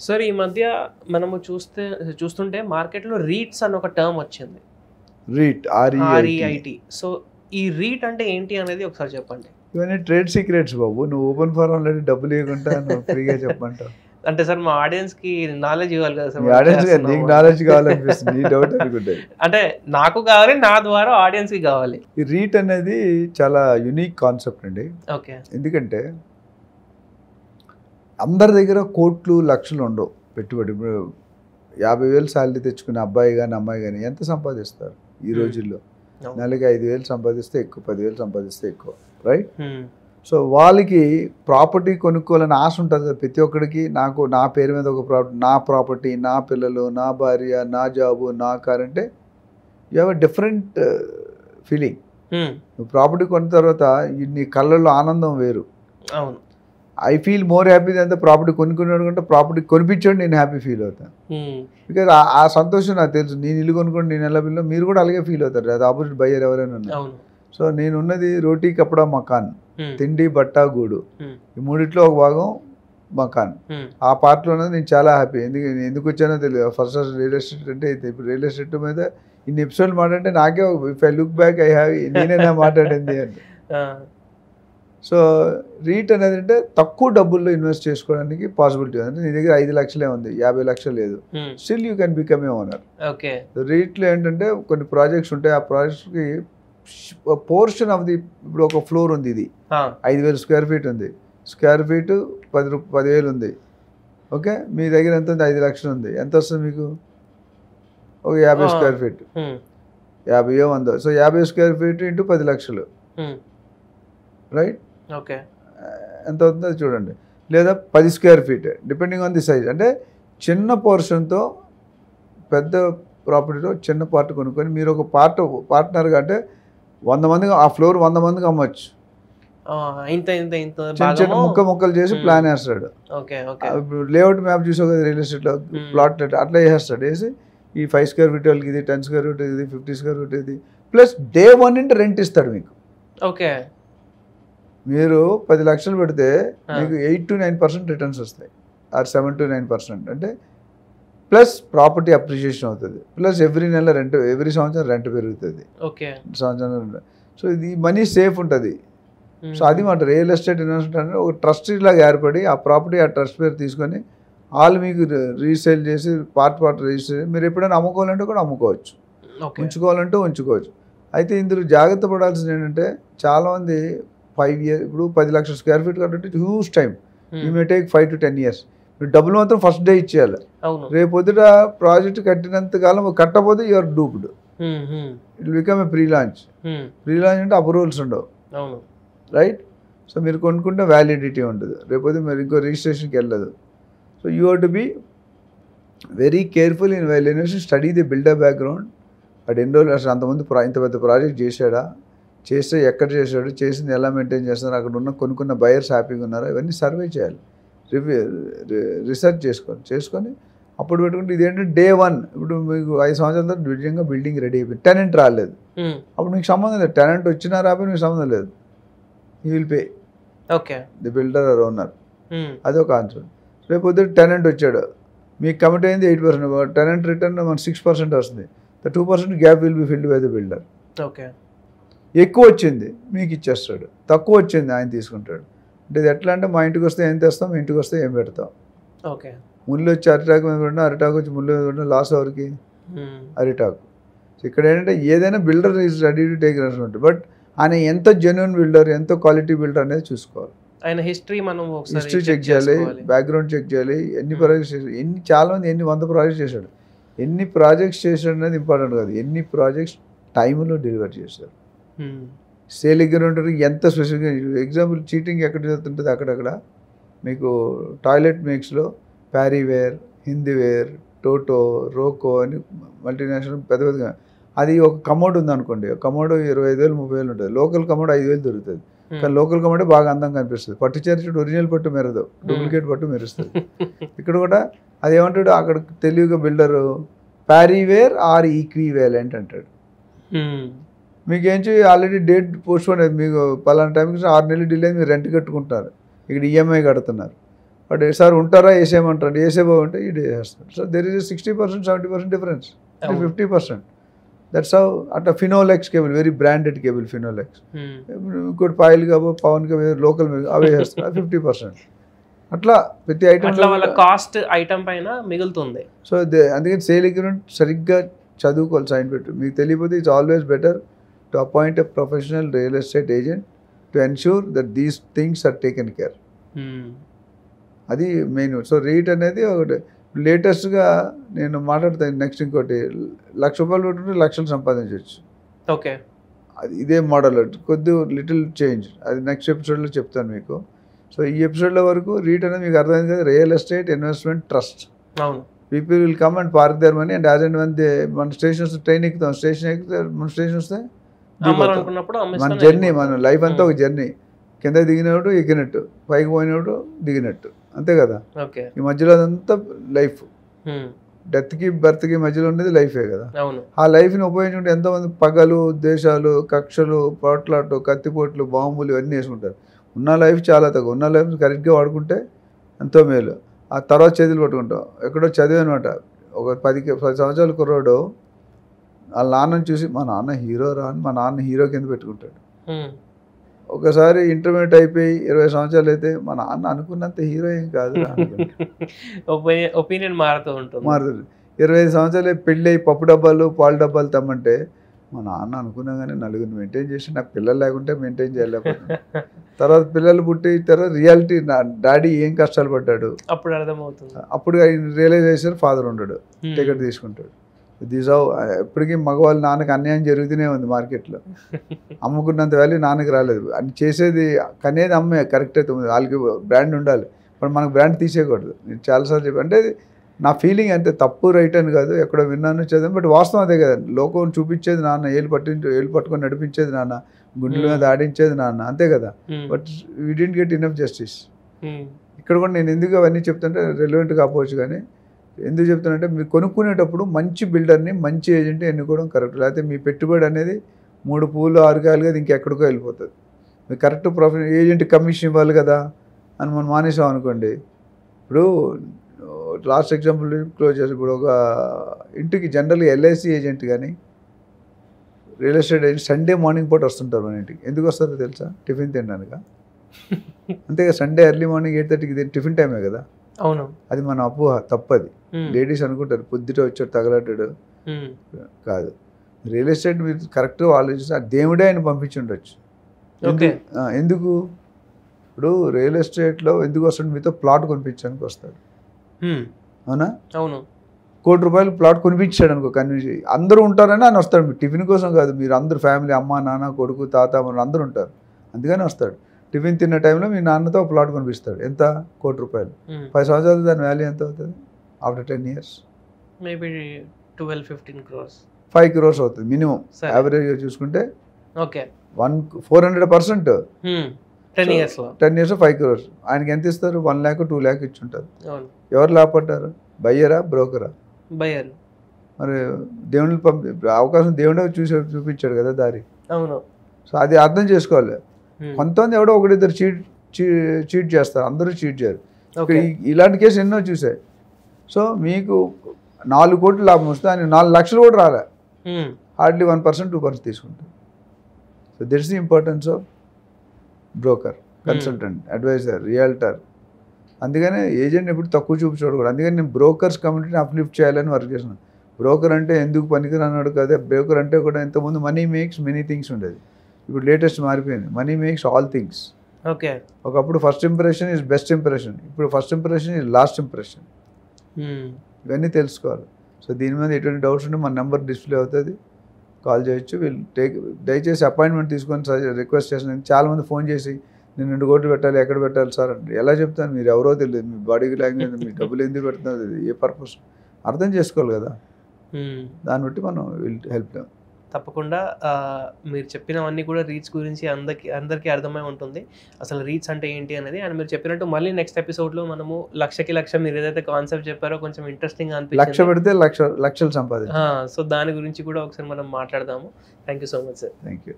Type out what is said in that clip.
Sir ఈ మధ్య మనము చూస్తుంటే మార్కెట్లో రీట్స్ అని ఒక టర్మ్ వచ్చింది. రీట్ REIT. సో ఈ రీట్ అంటే ఏంటి అనేది ఒకసారి చెప్పండి. ఇవన్నీ ట్రేడ్ సీక్రెట్స్ బాబు. నువ్వు ఓపెన్ ఫారం డబ్బులు ఇవ్వకుండా నువ్వు ఫ్రీగా చెప్పమంటావు. అంటే సార్ మా ఆడియన్స్ కి నాలెడ్జ్ ఇవ్వాలి కదా సార్. ఆడియన్స్ నీకు నాలెడ్జ్ కావాలనిపిస్తుంది, నీ డౌట్ అనుకుంటుంది. అంటే నాకు కావాలి, నా ద్వారా ఆడియన్స్ కి కావాలి. ఈ రీట్ అనేది చాలా యునిక్ కాన్సెప్ట్ అండి. ఓకే. ఎందుకంటే అందరి దగ్గర కోట్లు లక్షలు ఉండవు పెట్టుబడి. ఇప్పుడు 50,000 శాలరీ తెచ్చుకునే అబ్బాయి కానీ అమ్మాయి కానీ ఎంత సంపాదిస్తారు ఈ రోజుల్లో? నెలకి 5,000 సంపాదిస్తే ఎక్కువ, 10,000 సంపాదిస్తే ఎక్కువ, రైట్? సో వాళ్ళకి ప్రాపర్టీ కొనుక్కోవాలని ఆశ ఉంటుంది కదా ప్రతి ఒక్కడికి. నాకు నా పేరు మీద ఒక ప్రాపర్టీ, నా పిల్లలు, నా భార్య, నా జాబు, నా కార్ అంటే you have a different feeling. నువ్వు ప్రాపర్టీ కొన్న తర్వాత నీ కళ్ళల్లో ఆనందం వేరు. అవును. I feel more happy than the property కొనుక్కున్నాడు కంటే ప్రాపర్టీ కొనిపించాడు నేను హ్యాపీ ఫీల్ అవుతాను. బికాజ్ ఆ సంతోషం నాకు తెలుసు. నేను ఇల్లు కొనుక్కోండి, నేను ఎలా పిల్లలు మీరు కూడా అలాగే ఫీల్ అవుతారు. అది ఆపోజిట్ బయ్యర్ ఎవరైనా ఉన్నారు. సో నేను ఉన్నది రోటీ కపడా మకాన్, తిండి బట్ట గూడు, ఈ మూడిట్లో ఒక భాగం మకాన్. ఆ పార్ట్లో ఉన్నది నేను చాలా హ్యాపీ. ఎందుకు వచ్చానో తెలియదు. ఫస్ట్ రియల్ ఎస్టేట్ అంటే ఇప్పుడు రియల్ ఎస్టేట్ మీద ఇన్ని ఎపిసోడ్లు మాట్లాడితే నాకే if I look back I have నేనైనా మాట్లాడింది అంటే. సో రీట్ అనేది అంటే తక్కువ డబ్బుల్లో ఇన్వెస్ట్ చేసుకోవడానికి పాసిబిలిటీ ఉంది. నీ దగ్గర 5 లక్షలే ఉంది, 50 లక్షలు లేదు, still you can become a owner. Okay. రీట్లో ఏంటంటే కొన్ని ప్రాజెక్ట్స్ ఉంటాయి. ఆ ప్రాజెక్ట్స్కి పోర్షన్ ఆఫ్ ది, ఇప్పుడు ఒక ఫ్లోర్ ఉంది, ఇది 5,000 స్క్వేర్ ఫీట్ ఉంది, స్క్వేర్ ఫీట్ 10,000 ఉంది. ఓకే, మీ దగ్గర ఎంత ఉంది? 5 లక్షలు ఉంది. ఎంత వస్తుంది మీకు? ఒక 50 square feet, 50 100. So 50 square feet into 10 లక్షలు, రైట్? ఓకే. ఎంత అవుతుందో అది చూడండి. లేదా 10 square feet depending on the size. అంటే చిన్న పోర్షన్తో పెద్ద ప్రాపర్టీలో చిన్న పార్ట్ కొనుక్కొని మీరు ఒక పార్ట్నర్గా అంటే 100 మందికి ఆ ఫ్లోర్ 100 మందికి అమ్మచ్చు. చిన్న చిన్న ముక్కలు చేసి ప్లాన్ వేస్తాడు. ఇప్పుడు లేఅవుట్ మ్యాప్ చూసావు కదా రియల్ ఎస్టేట్లో, ప్లాట్ అట్లా వేసేస్తాడు. వేసి ఈ 5 స్క్వేర్ ఫీట్ వాళ్ళకి ఇది, 10 స్క్వేర్ ఫీట్ ఇది, 50 స్క్వేర్ ఫీట్ ఇది, ప్లస్ డే 1 ఇంటి రెంట్ ఇస్తాడు మీకు. ఓకే. మీరు 10 లక్షలు పెడితే మీకు 8 to 9% రిటర్న్స్ వస్తాయి, ఆర్ 7 to 9%. అంటే ప్లస్ ప్రాపర్టీ అప్రిషియేషన్ అవుతుంది, ప్లస్ ఎవ్రీ నెల రెంట్, ఎవ్రీ సంవత్సరం రెంట్ పెరుగుతుంది సంవత్సరం. సో ఇది మనీ సేఫ్ ఉంటుంది. సో అది మాట రియల్ ఎస్టేట్ ఇన్వెస్ట్మెంట్ అంటే ఒక ట్రస్ట్ లాగా ఏర్పడి ఆ ప్రాపర్టీ ఆ ట్రస్ట్ పేరు తీసుకొని వాళ్ళు మీకు రీసేల్ చేసి పార్ట్ రిజిస్టర్ చేసి మీరు ఎప్పుడైనా అమ్ముకోవాలంటే కూడా అమ్ముకోవచ్చు, ఉంచుకోవాలంటే ఉంచుకోవచ్చు. అయితే ఇందులో జాగ్రత్త పడాల్సింది ఏంటంటే చాలామంది 5 years, ఇప్పుడు 10 లక్షల స్క్వేర్ ఫీట్ కాబట్టి huge time, you may take 5 to 10 years. మీరు డబ్బులు మాత్రం ఫస్ట్ డే ఇచ్చేయాలి. రేపు పొద్దుట ప్రాజెక్ట్ కట్టినంత కాలం కట్టకపోతే you are duped. It become a pre launch. Pre launch అంటే అప్రూవల్స్ ఉండవు, రైట్? సో మీరు కొనుక్కుంటే వ్యాలిడిటీ ఉంటుంది, రేపొద్దు మీరు ఇంకో రిజిస్ట్రేషన్కి వెళ్ళదు. So you have to be very careful in while invest, study the builder background. వాడు ఎన్ని రోజులు అసలు అంతమంది ఇంత పెద్ద ప్రాజెక్ట్ చేశాడా, చేస్తే ఎక్కడ చేశాడు, చేసింది ఎలా మెయింటైన్ చేస్తున్నారు, అక్కడ ఉన్న కొనుక్కున్న బయర్స్ హ్యాపీగా ఉన్నారా, ఇవన్నీ సర్వే చేయాలి, రిసర్చ్ చేసుకొని అప్పుడు పెట్టుకుంటే ఇదేంటంటే డే 1. ఇప్పుడు మీకు 5 సంవత్సరాల తర్వాత నిజంగా బిల్డింగ్ రెడీ అయిపోయింది, టెనెంట్ రాలేదు, అప్పుడు మీకు సంబంధం లేదు. టెనెంట్ వచ్చినా రాబోయే మీకు సంబంధం లేదు, you will pay the builder are owner. అదొక ఆన్సర్. రేపు పొద్దున్న టెనెంట్ వచ్చాడు, మీకు కమిట్ అయింది 8%, టెనెంట్ రిటర్న్ మన 6% వస్తుంది. The 2% gap will be filled by the builder. ఎక్కువ వచ్చింది మీకు ఇచ్చేస్తాడు, తక్కువ వచ్చింది ఆయన తీసుకుంటాడు. అంటే ఇది ఎట్లా అంటే మా ఇంటికి వస్తే ఏం తెస్తాం, మీ ఇంటికి వస్తే ఏం పెడతాం. ముళ్ళు వచ్చి అరిటాకు మీద పడినా, అరిటాకు వచ్చి ముళ్ళు మీద పడినా లాస్ ఎవరికి? అరిటాకు. సో ఇక్కడ ఏంటంటే ఏదైనా builder is ready to take responsibility, but ఆయన ఎంత జెన్యున్ బిల్డర్, ఎంత క్వాలిటీ బిల్డర్ అనేది చూసుకోవాలి. ఆయన హిస్టరీ చెక్ చేయాలి, బ్యాక్గ్రౌండ్ చెక్ చేయాలి, ఎన్ని ప్రాజెక్ట్స్ చేశాడు, చాలామంది ఎన్ని 100 ప్రాజెక్ట్స్ చేశాడు, ఎన్ని ప్రాజెక్ట్స్ చేశాడు అనేది ఇంపార్టెంట్ కాదు, ఎన్ని ప్రాజెక్ట్స్ టైంలో డెలివర్ చేశారు. సేల్ అగ్రిమెంట్ ఎంత స్పెసిఫిక్గా. ఎగ్జాంపుల్ చీటింగ్ ఎక్కడ జరుగుతుంటుంది అక్కడక్కడ మీకు టాయిలెట్ మేక్స్లో ప్యారీవేర్, హిందీవేర్, టోటో, రోకో అని మల్టీనేషనల్ పెద్ద పెద్దగా. అది ఒక కమోడ్ ఉందనుకోండి, కమోడ్ 25,000 30,000 ఉంటుంది, లోకల్ కమోడ్ 5,000 దొరుకుతుంది. కానీ లోకల్ కమోడే బాగా అందంగా అనిపిస్తుంది, పట్టు చేర్చుడు ఒరిజినల్ పట్టు మెరదు, డూప్లికేట్ పట్టు మెరుస్తుంది. ఇక్కడ కూడా అది ఏమంటాడు అక్కడ తెలివిగా బిల్డరు, ప్యారీవేర్ ఆర్ ఈక్వివేలెంట్ అంటాడు. మీకు ఏంచి ఆల్రెడీ డేట్ పోస్ట్పోన్ అయింది, మీకు పలానా టైంకి 6 నెలలు డిలే అయింది, మీరు రెంట్ కట్టుకుంటున్నారు, ఇక్కడ ఈఎంఐ కడుతున్నారు. బట్ సార్ ఉంటారా వేసేయమంటారు, వేసే బాగుంటే ఇది వేసేస్తారు. So there is 60%, 70% difference, 50%. That's how. అట్లా Finolex cable, very branded cable Finolex. ఇంకోటి పాయిల్ కాబో పవన్ కాబో లోకల్ అవే వేస్తారు 50%. అట్లా ప్రతి ఐటమ్ కాస్ట్ ఐటమ్ పైన మిగులుతుంది. సో అందుకని సేల్ అగ్రిమెంట్ సరిగ్గా చదువుకోవాలి, సైన్ పెట్టు. మీకు తెలియకపోతే it's always better to appoint a professional real estate agent to ensure that these things are taken care. అది మెయిన్. సో రీట్ అనేది ఒకటి లేటెస్ట్గా నేను మాట్లాడతాను. నెక్స్ట్ ఇంకోటి ₹1,00,000 పెట్టుకుంటే లక్షలు సంపాదించవచ్చు. ఓకే, అది ఇదే మోడల్, కొద్ది లిటిల్ చేంజ్. అది నెక్స్ట్ ఎపిసోడ్లో చెప్తాను మీకు. సో ఈ ఎపిసోడ్లో వరకు రీట్ అనేది మీకు అర్థమైంది కదా, రియల్ ఎస్టేట్ ఇన్వెస్ట్మెంట్ ట్రస్ట్. అవును. People will come and park their money and as and one they మన స్టేషన్స్ ట్రైన్ ఎక్కుతాం, స్టేషన్ ఎక్కితే మన స్టేషన్ వస్తే మన జర్నీ, మన లైఫ్ అంతా ఒక జర్నీ. కింద దిగినప్పుడు ఎక్కినట్టు, పైకి పోయినప్పుడు దిగినట్టు, అంతే కదా. ఈ మధ్యలో అదంతా లైఫ్, డెత్కి బర్త్కి మధ్యలో ఉండేది లైఫే కదా. ఆ లైఫ్ని ఉపయోగించుకుంటే ఎంతోమంది పగలు, దేశాలు, కక్షలు, పోట్లాట్లు, కత్తిపోట్లు, బాంబులు ఇవన్నీ వేసుకుంటారు. ఉన్న లైఫ్ చాలా తక్కువ. ఉన్న లైఫ్ కరెక్ట్గా వాడుకుంటే ఎంతో మేలు. ఆ తర్వాత చేతులు పట్టుకుంటాం. ఎక్కడో చదివి అనమాట, ఒక 10 సంవత్సరాల కుర్రాడు వాళ్ళ నాన్నని చూసి మా నాన్న హీరో రా అని మా నాన్న హీరో కింద పెట్టుకుంటాడు. ఒకసారి ఇంటర్మీడియట్ అయిపోయి 20 సంవత్సరాలు అయితే మా నాన్న అనుకున్నంత హీరో ఏం కాదు, ఒపీనియన్ మారుతుంది. 25 సంవత్సరాలు పెళ్ళి అయ్యి పప్పు డబ్బాలు పాలు డబ్బాలు తమ్మంటే మా నాన్న అనుకున్నా కానీ నలుగురిని మెయింటైన్ చేసి నాకు పిల్లలు లేకుంటే మెయింటైన్ చేయలేకపోతున్నాను. తర్వాత పిల్లలు పుట్టి తర్వాత రియాలిటీ నా డాడీ ఏం కష్టాలు పడ్డాడు అప్పుడు అర్థమవుతుంది. అప్పుడు రియలైజేషన్ ఫాదర్ ఉండడు, టికెట్ తీసుకుంటాడు. దీస్ హౌ ఎప్పటికీ మగవాళ్ళ నాన్నకి అన్యాయం జరుగుతూనే ఉంది మార్కెట్లో. అమ్ముకున్నంత వాల్యూ నాన్నకి రాలేదు. అని చేసేది కనేది అమ్మే, కరెక్ట్ అయితే ఉంది. వాళ్ళకి బ్రాండ్ ఉండాలి, ఇప్పుడు మనకు బ్రాండ్ తీసేయకూడదు. నేను చాలాసార్లు చెప్పి అంటే నా ఫీలింగ్ అంతే, తప్పు రైట్ అని కాదు, ఎక్కడో విన్నాను చదివాను, బట్ వాస్తవం అదే కదా. లోకం చూపించేది నాన్న, ఏళ్ళు పట్టుకొని నడిపించేది నాన్న, గుండెల మీద ఆడించేది నాన్న, అంతే కదా. But we didn't get enough justice. ఇక్కడ కూడా నేను ఎందుకు అవన్నీ చెప్తుంటే రెలవెంట్ కాకపోవచ్చు, కానీ ఎందుకు చెప్తానంటే మీరు కొనుక్కునేటప్పుడు మంచి బిల్డర్ని, మంచి ఏజెంట్ని ఎన్నుకోవడం కరెక్ట్. లేకపోతే మీ పెట్టుబడి అనేది 3 పూలు 6 కాయలుగా ఇంకెక్కడికో వెళ్ళిపోతుంది. మీరు కరెక్ట్ ప్రొఫెషనల్ ఏజెంట్ కమిషన్ ఇవ్వాలి కదా అని మనం మానేసాం అనుకోండి. ఇప్పుడు లాస్ట్ ఎగ్జాంపుల్ క్లోజ్ చేసి, ఇప్పుడు ఒక ఇంటికి జనరల్గా ఎల్ఐసి ఏజెంట్ కానీ real estate agent Sunday morning పూట వస్తుంటారు మన ఇంటికి. ఎందుకు వస్తారో తెలుసా? టిఫిన్ తినడానిక. అంతేగా, సండే ఎర్లీ మార్నింగ్ 8:30కి టిఫిన్ టైమే కదా. అవును, అది మన అపోహ, తప్పది. లేడీస్ అనుకుంటారు పొద్దుట వచ్చాడు తగలడ్డాడు, కాదు. రియల్ ఎస్టేట్ మీరు కరెక్ట్గా ఆలోచిస్తే దేవుడే ఆయన పంపించి ఉండొచ్చు. ఎందుకు? ఇప్పుడు రియల్ ఎస్టేట్లో ఎందుకు వస్తాడు? మీతో ప్లాట్ కొనిపించడానికి వస్తాడు, అవునా? అవును. ₹1,00,00,000 ప్లాట్ కొనిపించాడు అనుకో, కన్విన్స్ అందరూ ఉంటారని ఆయన వస్తాడు. మీరు టిఫిన్ కోసం కాదు, మీరు అందరు ఫ్యామిలీ, అమ్మ నాన్న కొడుకు తాత అందరూ ఉంటారు, అందుకని వస్తాడు. టిఫిన్ తిన్న టైంలో మీ నాన్నతో ప్లాట్ కొనిపిస్తాడు. ఎంత? ₹1,00,00,000. 10 సంవత్సరాలు దాని వాల్యూ ఎంత అవుతుంది? After 10 years maybe 12-15 crores, 5 crores అవుతుంది మినిమం. యావరేజ్గా చూసుకుంటే ఓకే 400%. 10 yearsలో 10 years 5 crores. ఆయనకి ఎంత ఇస్తారు? 1 lakh 2 lakh ఇచ్చి ఉంటారు. ఎవరు లాభపడ్డారు? బయ్యరా, బ్రోకరా? బయ్యర్. మరి దేవుని అవకాశం దేవుడే చూపించాడు కదా దారి. అవును. సో అది అర్థం చేసుకోవాలి. కొంతమంది ఎవడో ఒకరిద్దరు చీట్ చేస్తారు, అందరూ చీట్ చేయరు. ఇలాంటి కేసు ఎన్నో చూసాయి. సో మీకు 4 కోట్లు లాభం వస్తే ఆయన 4 లక్షలు కూడా రాలే, హార్డ్లీ 1% 2% తీసుకుంటారు. So దిట్స్ the importance of broker, consultant, advisor, realtor. అందుకనే ఏజెంట్ ఎప్పుడు తక్కువ చూపు చూడకూడదు. అందుకని నేను బ్రోకర్స్ కమ్యూనిటీని అప్లిఫ్ట్ చేయాలని వర్క్ చేస్తున్నాను. బ్రోకర్ అంటే ఎందుకు పనికిరాన్నాడు కదా. బ్రోకర్ అంటే కూడా ఇంతకుముందు మనీ మేక్స్ మెనీ థింగ్స్ ఉండేది, ఇప్పుడు లేటెస్ట్ మారిపోయింది, money makes all things. Okay. ఒకప్పుడు first impression is best impression, ఇప్పుడు first impression is last impression. ఇవన్నీ తెలుసుకోవాలి. సో దీని మీద ఎటువంటి డౌట్స్ ఉంటే మన నెంబర్ డిస్ప్లే అవుతుంది, కాల్ చేయొచ్చు. వీళ్ళు దయచేసి అపాయింట్మెంట్ తీసుకొని రిక్వెస్ట్ చేస్తున్నాను. చాలామంది ఫోన్ చేసి నేను 2 కోట్లు పెట్టాలి, ఎక్కడ పెట్టాలి సార్ అంటే ఎలా చెప్తాను? మీరు ఎవరో తెలియదు, మీ బాడీ లాంగ్వేజ్, మీ డబ్బులు ఎందుకు పెడుతున్నారు, ఏ పర్పస్ అర్థం చేసుకోవాలి కదా. దాన్ని బట్టి మనం విల్ హెల్ప్ దెమ్. తప్పకుండా మీరు చెప్పినవన్నీ కూడా రీచ్ గురించి అందరికీ అర్థమై ఉంటుంది, అసలు రీచ్ అంటే ఏంటి అనేది. అండ్ మీరు చెప్పినట్టు మళ్ళీ నెక్స్ట్ ఎపిసోడ్లో మనము 1,00,000 మీరు ఏదైతే కాన్సెప్ట్ చెప్పారో కొంచెం ఇంట్రెస్టింగ్ అనిపించింది. 1,00,000 పెడితే లక్షలు సంపాదించాలి. సో దాని గురించి కూడా ఒకసారి మనం మాట్లాడదాము. Thank you so much sir. Thank you.